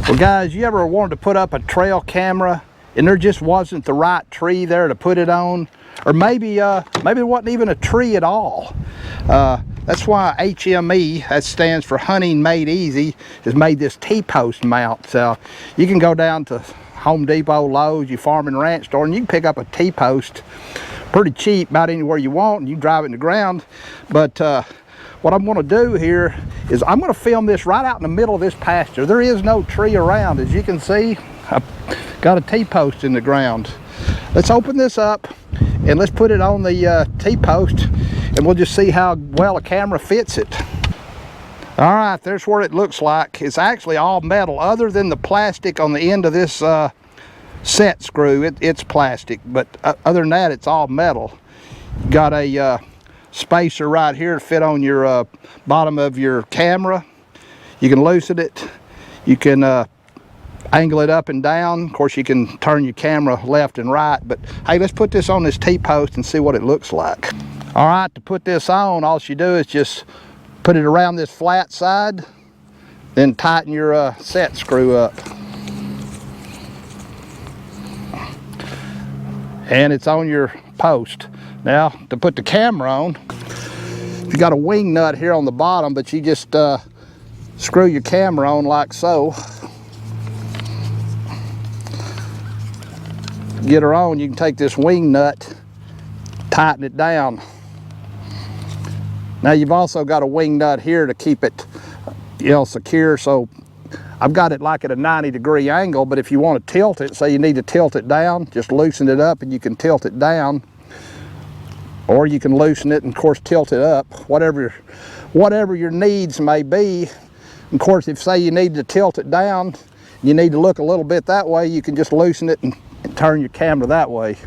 Well guys, you ever wanted to put up a trail camera and there just wasn't the right tree there to put it on? Or maybe there wasn't even a tree at all. That's why HME, that stands for Hunting Made Easy, has made this T Post mount. So you can go down to Home Depot, Lowe's, your farm and ranch store, and you can pick up a T Post pretty cheap about anywhere you want, and you drive it in the ground. But what I'm going to do here is I'm going to film this right out in the middle of this pasture. There is no tree around. As you can see, I've got a T Post in the ground. Let's open this up and let's put it on the T Post, and we'll just see how well a camera fits it. All right, there's what it looks like. It's actually all metal, other than the plastic on the end of this set screw. It's plastic, but other than that, it's all metal. You got a spacer right here to fit on your bottom of your camera. You can loosen it. You can angle it up and down. Of course, you can turn your camera left and right. But hey, let's put this on this T Post and see what it looks like. All right, to put this on, all you do is just put it around this flat side, then tighten your set screw up. And it's on your post. Now, to put the camera on, you got a wing nut here on the bottom, but you just screw your camera on like so. Get her on, you can take this wing nut, tighten it down. Now you've also got a wing nut here to keep it, secure. So I've got it like at a 90-degree angle, but if you want to tilt it, say you need to tilt it down, just loosen it up and you can tilt it down. Or you can loosen it and of course tilt it up, whatever your needs may be. Of course, if say you need to tilt it down, you need to look a little bit that way, you can just loosen it and turn your camera that way.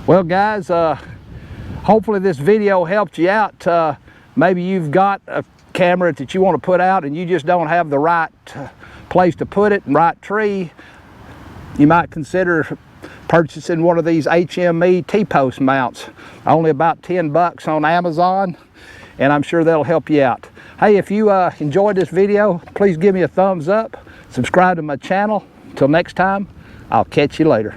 Well guys, hopefully this video helped you out. Maybe you've got a camera that you want to put out and you just don't have the right place to put it and right tree. You might consider purchasing one of these HME T Post mounts. Only about 10 bucks on Amazon, and I'm sure that'll help you out. Hey, if you enjoyed this video, please give me a thumbs up, subscribe to my channel. Until next time, I'll catch you later.